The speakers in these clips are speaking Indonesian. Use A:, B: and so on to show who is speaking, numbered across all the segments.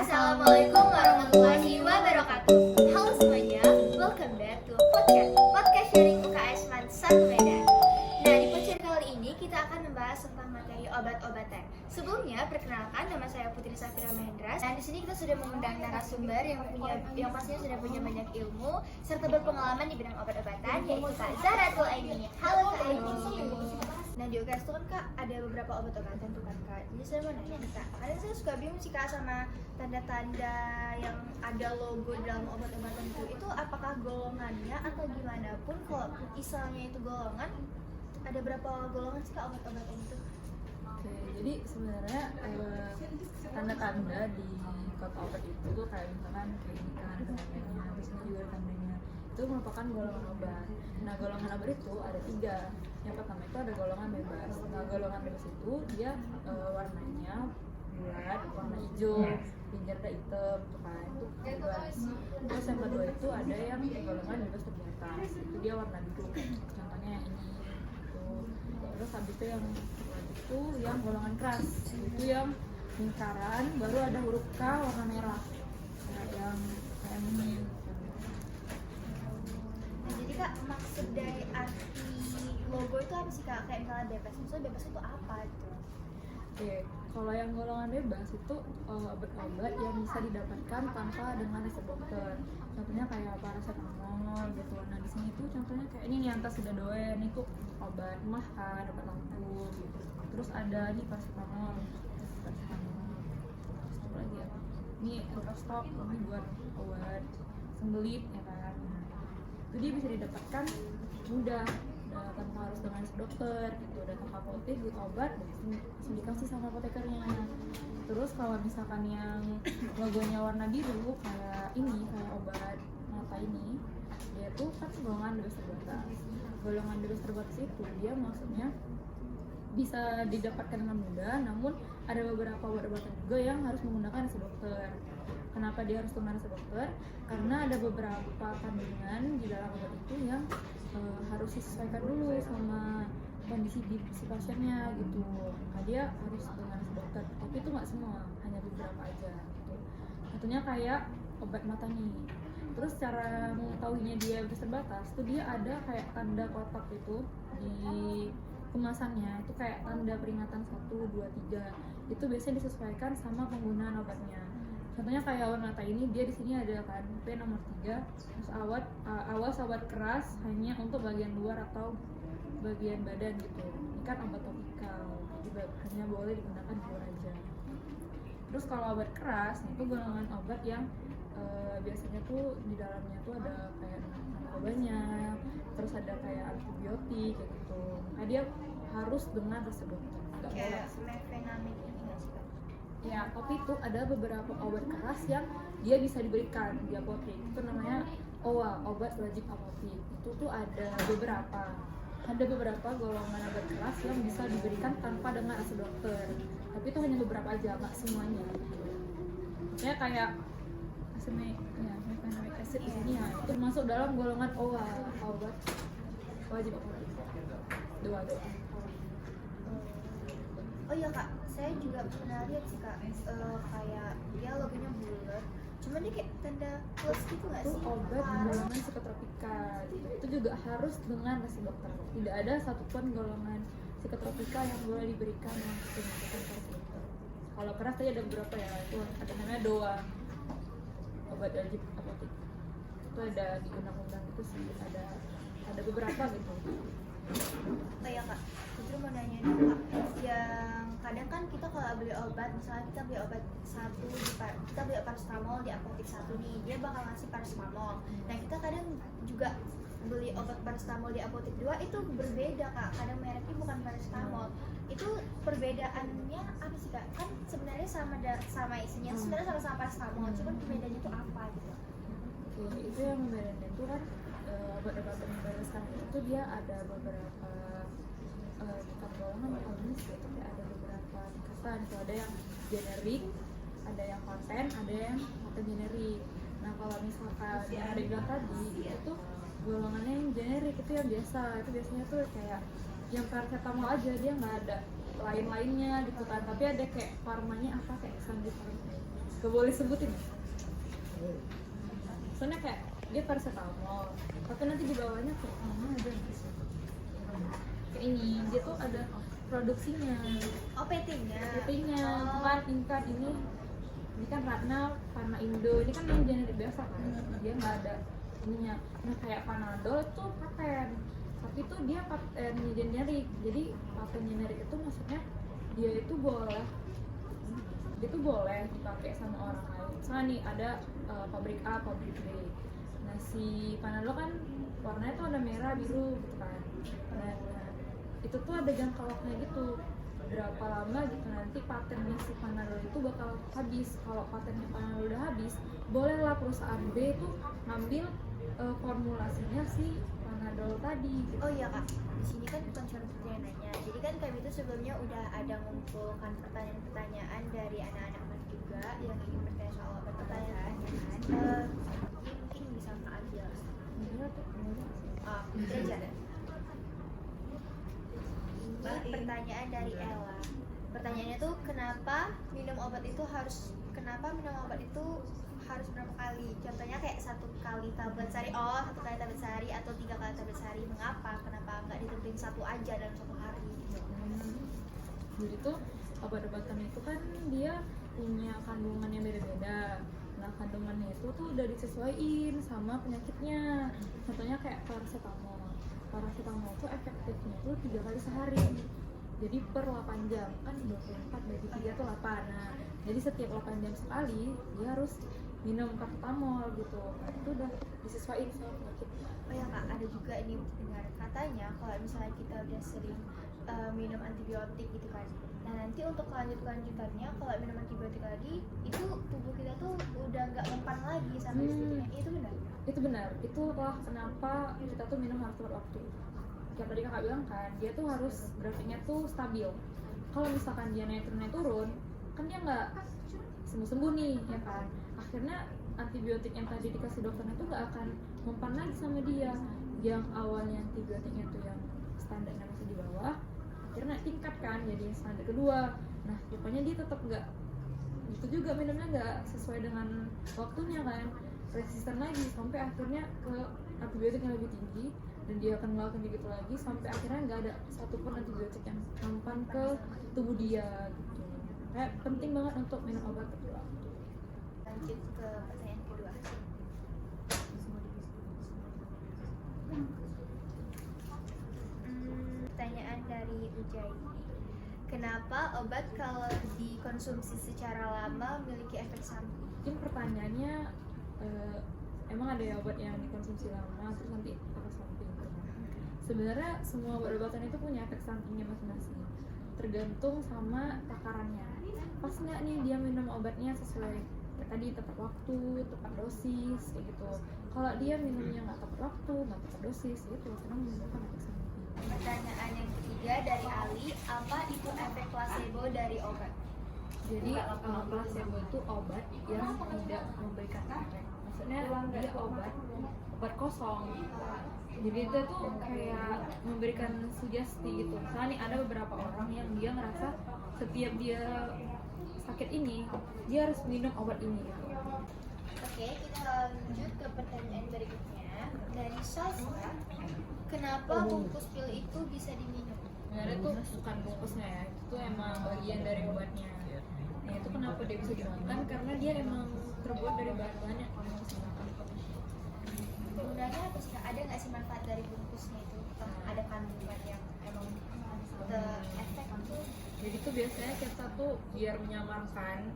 A: Assalamualaikum warahmatullahi wabarakatuh. Halo semuanya, welcome back to podcast sharing UKS Man 1 Medan. Nah, di podcast kali ini kita akan membahas tentang materi obat-obatan. Sebelumnya, perkenalkan, nama saya Putri Safira Mahendra. Dan di sini kita sudah mengundang narasumber yang pastinya sudah punya banyak ilmu serta berpengalaman di bidang obat-obatan, yaitu Kak Zahratul Aini. Halo Kak Aini. Nah, di UKS itu kan Kak ada beberapa obat-obatan tuh kan Kak. Jadi saya mau nanya nih Kak, kadang saya suka bingung sih Kak sama tanda-tanda yang ada logo dalam obat-obatan itu apakah golongannya atau gimana pun. Kalau misalnya itu golongan, ada berapa golongan sih Kak obat-obatan itu?
B: Oke, jadi sebenarnya tanda-tanda di kota obat itu tuh kayak misalkan keunikan tandanya, terus ini juga ada tandanya. Itu merupakan golongan obat. Nah, golongan obat itu ada 3. Yang pertama itu ada golongan bebas. Nah, golongan bebas itu dia warnanya bulat, warna hijau, pinggirnya hitam, tuh kan, itu bebas. Terus yang kedua itu ada yang golongan bebas terbatas. Itu dia warna biru. Contohnya yang ini. Terus habis itu yang golongan keras, itu yang lingkaran baru ada huruf K warna merah, nah, yang kayak ini.
A: Nah, jadi Kak, maksud dari arti logo itu apa sih Kak? Kayak misalnya bebas, maksudnya bebas itu apa gitu?
B: Oke, kalau yang golongan bebas itu obat-obat yang bisa didapatkan tanpa dengan resep dokter. Contohnya kayak paracetamol gitu. Nah, di sini tuh contohnya kayak ini nih Antasidone, itu obat mah kan, obat lampu gitu. Terus ada nih paracetamol. Terus apa lagi ya? Ini Enterostok, ini buat obat sembelit ya kan. Jadi bisa didapatkan mudah, tanpa harus dengan dokter gitu, datang ke apotek buat obat langsung dikasih sama apotekernya. Terus kalau misalkan yang logonya warna biru kayak ini, kayak obat mata ini, dia tuh kan golongan bebas terbatas. Golongan bebas terbatas itu dia maksudnya bisa didapatkan dengan mudah, namun ada beberapa obat-obatan juga yang harus menggunakan resep dokter. Kenapa dia harus menggunakan resep dokter? Karena ada beberapa kandungan di dalam obat itu yang harus disesuaikan dulu sama kondisi si pasiennya gitu. Nah, dia harus dengan resep dokter, tapi itu nggak semua, hanya beberapa aja gitu. Contohnya kayak obat mata nih. Terus cara mengetahuinya dia bebas terbatas tuh dia ada kayak tanda kotak itu di kemasannya, itu kayak tanda peringatan 1, 2, 3. Itu biasanya disesuaikan sama penggunaan obatnya. Contohnya kayak obat mata ini, dia di sini ada kan P nomor 3, terus awas obat keras hanya untuk bagian luar atau bagian badan gitu. Ini kan obat topikal, jadi hanya boleh digunakan di luar aja. Terus kalau obat keras, itu golongan obat yang biasanya tuh di dalamnya tuh ada kayak narkobanya, terus ada kayak antibiotik kayak gitu. Nah, dia harus dengan resep dokter.
A: Kayak mefenamic ini nggak sih Kak?
B: Ya, tapi itu ada beberapa obat keras yang dia bisa diberikan di apotek. Itu namanya OA, obat wajib apotek. Itu tuh ada beberapa golongan obat keras yang bisa diberikan tanpa dengan resep dokter. Tapi itu hanya beberapa aja, nggak semuanya. Ya kayak mefenamic acid di sini ya, itu masuk dalam golongan OA, obat wajib apotek. Dua.
A: Oh iya Kak, saya juga pernah lihat sih Kak, kayak dia logonya bulat, cuman dia kayak tanda plus gitu nggak
B: Itu
A: sih?
B: obat golongan psikotropika gitu. Itu juga harus dengan resep dokter. Tidak ada satupun golongan psikotropika yang boleh diberikan langsung dengan resep dokter. Kalau keras tadi ada beberapa ya, itu ada namanya DOA, obat wajib apotek. Itu ada di undang-undang itu sih, ada beberapa gitu.
A: Oh iya Kak, Putri mau nanya nih Kak, yang kadang kan kita kalau beli obat, misalnya kita beli obat kita beli paracetamol di apotek 1 nih, dia bakal ngasih paracetamol. Nah, kita kadang juga beli obat paracetamol di apotek 2 itu berbeda Kak, kadang mereknya bukan paracetamol. Itu perbedaannya apa sih Kak? Kan sebenarnya sama isinya, sebenarnya sama-sama paracetamol, cuman perbedaannya itu apa gitu?
B: Oke, itu yang membedakan itu kan obat-obatan yang baru sekarang itu dia ada beberapa bukan golongan ya, tapi ada beberapa tingkatan. Itu ada yang generik, ada yang paten generik. Nah, kalau misalkan yang ada bilang tadi itu golongannya yang generik, itu yang biasa, itu biasanya tuh kayak yang paracetamol aja, dia nggak ada lain-lainnya gitu kan, tapi ada kayak farmanya apa kayak Sandifarm gak boleh sebutin. Soalnya kayak dia paracetamol, tapi nanti di bawahnya kayak ada kayak ini, dia tuh ada produksinya.
A: Oh, PT-nya.
B: PT-nya bukan tingkat ini kan Ratna Pharma Indo, ini kan yang generik biasa kan, dia nggak ada ininya. Nah kayak Panadol tuh paten, tapi tuh dia paten generik. Jadi paten generik itu maksudnya dia itu boleh dipakai sama orang lain. Misalnya nih ada pabrik A, pabrik B. Nah si Panadol kan warnanya tuh ada merah, biru gitu kan. Nah, itu tuh ada jangka waktunya gitu, berapa lama gitu nanti patennya si Panadol itu bakal habis. Kalau patennya Panadol udah habis, bolehlah perusahaan B tuh ngambil formulasinya si Panadol tadi gitu.
A: Oh iya kak, di sini kan bukan cuma yang nanya. Jadi kan kami itu sebelumnya udah ada mengumpulkan pertanyaan-pertanyaan dari anak-anak juga yang ingin bertanya soal pertanyaan. Mungkin bisa kak ambil. Belajar. Ini pertanyaan dari Ella. Pertanyaannya tuh kenapa minum obat itu harus berapa kali? Contohnya kayak 1 kali tablet sehari, 1 kali tablet sehari atau 3 kali tablet sehari. Mengapa? Kenapa nggak ditentuin 1 aja dalam 1 hari gitu?
B: Jadi tuh obat-obatan itu kan dia punya kandungan yang beda-beda. Nah kandungannya itu tuh udah disesuaiin sama penyakitnya. Contohnya kayak paracetamol tuh efektifnya tuh 3 kali sehari. Jadi per 8 jam kan 24 bagi 3 tuh 8. Nah jadi setiap 8 jam sekali dia harus minum paracetamol gitu. Nah itu udah disesuaiin sama penyakitnya.
A: Oh ya kak, ada juga ini dengar katanya kalau misalnya kita udah sering minum antibiotik gitu kan, nah nanti untuk kelanjutannya kalau minum antibiotik lagi itu tubuh kita tuh udah nggak mempan lagi sama istrinya. Itu benar?
B: Itu benar, itulah kenapa kita tuh minum harus tepat waktu. Kayak tadi kakak bilang kan, dia tuh harus grafiknya tuh stabil. Kalau misalkan dia naik turun, kan dia nggak sembuh-sembuh nih, ya kan. Akhirnya antibiotik yang tadi dikasih dokternya tuh nggak akan mempan lagi sama dia. Yang awalnya antibiotiknya tuh yang standarnya masih di bawah, akhirnya tingkat kan jadi standar kedua. Nah rupanya dia tetap nggak, itu juga minumnya nggak sesuai dengan waktunya kan, resisten lagi sampai akhirnya ke antibiotik yang lebih tinggi, dan dia akan melakukan gitu lagi sampai akhirnya nggak ada satupun antibiotik yang mempan ke tubuh dia gitu. Kayak penting banget untuk minum obat tepat waktu.
A: Lanjut ke pertanyaan kedua. Pertanyaan dari Ujai. Kenapa obat kalau dikonsumsi secara lama memiliki efek samping?
B: Mungkin pertanyaannya emang ada ya obat yang dikonsumsi lama terus nanti efek samping? Sebenarnya semua obat-obatan itu punya efek sampingnya masing-masing, tergantung sama takarannya. Pas nggak nih dia minum obatnya sesuai kayak tadi, tepat waktu, tepat dosis kayak gitu. Kalau dia minumnya nggak tepat waktu, nggak tepat dosis, itu karena menimbulkan efek samping.
A: Pertanyaan yang ketiga dari Ali, apa itu efek placebo dari obat?
B: Jadi placebo itu obat yang tidak memberikan efek. Maksudnya dia obat kosong. Jadi itu tuh kayak memberikan sugesti gitu. Misalnya nih ada beberapa orang yang dia ngerasa setiap dia sakit ini dia harus minum obat ini gitu.
A: Oke, kita lanjut ke pertanyaan berikutnya dari Sasha. Kenapa bungkus pil itu bisa diminum?
B: Sebenarnya tuh bukan bungkusnya ya, itu tuh emang bagian dari obatnya. Nah itu kenapa dia bisa dimakan? Karena dia emang terbuat dari bahan-bahan yang emang bisa dimakan.
A: Sebenarnya apa sih? Ada nggak sih manfaat dari bungkusnya itu? Ada kandungan yang emang efek tuh?
B: Jadi tuh biasanya kita tuh biar menyamarkan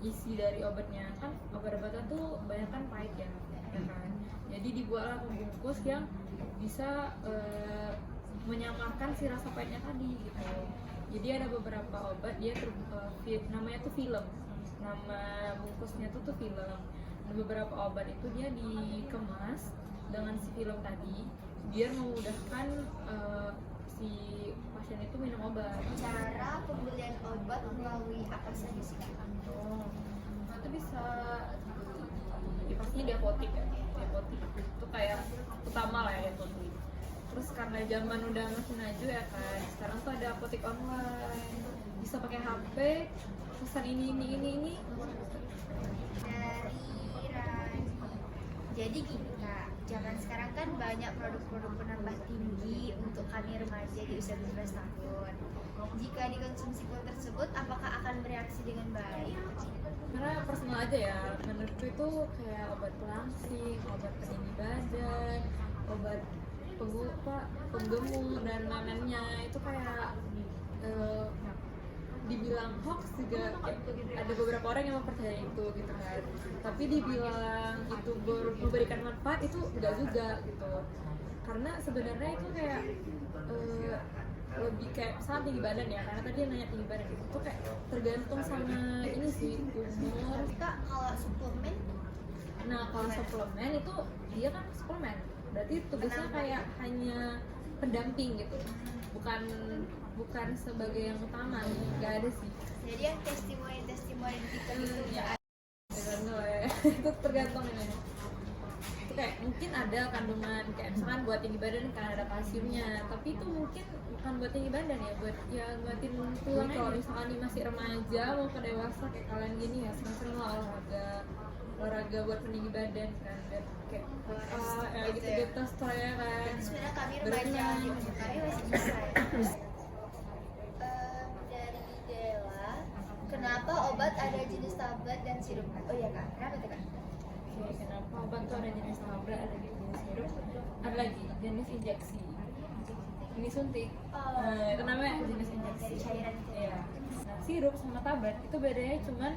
B: isi dari obatnya, kan obat-obatan tuh banyak kan pahit ya kan? Jadi dibuatlah pembungkus yang bisa menyamarkan si rasa pahitnya tadi gitu. Jadi ada beberapa obat dia namanya tuh film, nama bungkusnya tuh film. Dan beberapa obat itu dia dikemas dengan si film tadi biar memudahkan si pasien itu minum obat.
A: Cara pembelian obat melalui apa saja sih?
B: Nah itu bisa pastinya di apotek ya. Di apotek itu kayak utama lah ya, apotek. Terus karena zaman udah makin maju ya kan, sekarang tuh ada apotek online, bisa pakai HP, pesan ini
A: Jadi gini Kak, zaman sekarang kan banyak produk-produk penambah tinggi untuk kami remaja di usia 17 tahun. Jika dikonsumsi kulit tersebut, apakah akan bereaksi dengan baik?
B: Karena personal aja ya, menurutku itu kayak obat pelangsing, obat peninggi badan, obat penggemuk dan lain-lainnya itu kayak dibilang hoax juga, ada beberapa orang yang mempercayai itu gitu kan, tapi dibilang itu memberikan manfaat itu enggak juga gitu, karena sebenarnya itu kayak lebih kayak misalnya tinggi badan ya, karena tadi yang nanya tinggi badan itu kayak tergantung sama ini sih, umur.
A: Kak, kalau suplemen
B: Nah kalau suplemen itu dia kan suplemen, berarti tugasnya kayak hanya pendamping gitu, bukan sebagai yang utama, nggak ada sih.
A: jadi yang testimoni gitu
B: Ya, tergantung ya. Itu tergantung ini. Itu kayak mungkin ada kandungan kayak misalkan buat tinggi badan kan ada kalsiumnya, tapi itu mungkin bukan buat tinggi badan ya, buat ya buatin tulang. Kalau misalkan nih masih remaja mau ke dewasa kayak kalian gini ya, sering-sering lah olahraga buat peninggi badan kan, dan kayak gitu gitu ya kan.
A: sebenarnya kami remaja gitu, kami masih bisa ya. Dari Dela, kenapa obat ada jenis tablet dan sirup? Oh iya Kak, kenapa tuh Kak?
B: Oke, kenapa obat tuh ada jenis tablet, ada jenis sirup, ada lagi jenis injeksi, ini suntik. Nah, itu namanya jenis injeksi.
A: Dari cairan itu.
B: Iya. Nah, sirup sama tablet itu bedanya cuman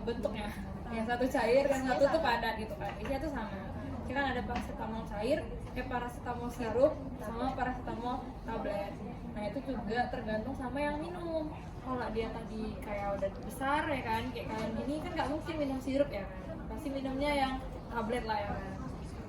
B: bentuknya. Yang satu cair, yang satu tuh padat gitu kan. Isinya tuh sama. Kita kan ada paracetamol cair, paracetamol sirup, sama paracetamol tablet. Nah itu juga tergantung sama yang minum. Kalau dia tadi kayak udah besar ya kan, kayak kalian gini kan nggak mungkin minum sirup ya kan. Pasti minumnya yang tablet lah ya kan.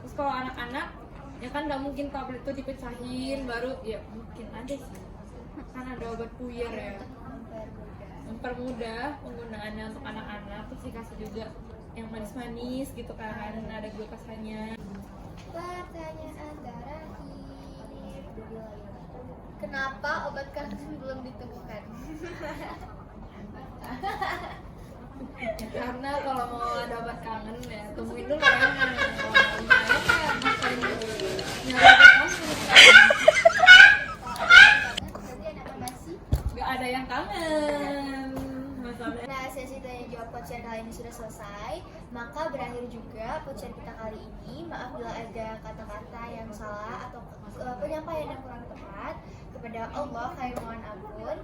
B: Terus kalau anak-anak ya kan nggak mungkin tablet itu dipecahin baru, ya mungkin aja sih. Kan ada obat puyer ya, mempermudah penggunaannya untuk anak-anak. Terus dikasih juga yang manis-manis gitu kan, ada glukosannya.
A: Pertanyaan terakhir, kenapa obat kangen belum ditemukan?
B: Karena kalau mau ada obat kangen ya tungguin dulu ya. Kalau misalnya kayak ngapain nyari obat kangen,
A: Berarti anak masih.
B: nggak ada yang kangen masalahnya.
A: Nah, sesi tanya jawab podcast kali ini sudah selesai. Maka berakhir juga podcast kita kali ini. Maaf bila ada kata-kata yang salah atau penyampaian yang kurang tepat. Kepada Allah kami mohon ampun.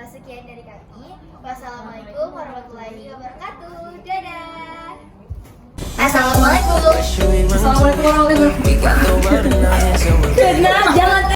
A: Sekian dari kami. Wassalamualaikum warahmatullahi wabarakatuh. Dadah. Assalamualaikum.
B: Assalamualaikum warahmatullahi wabarakatuh.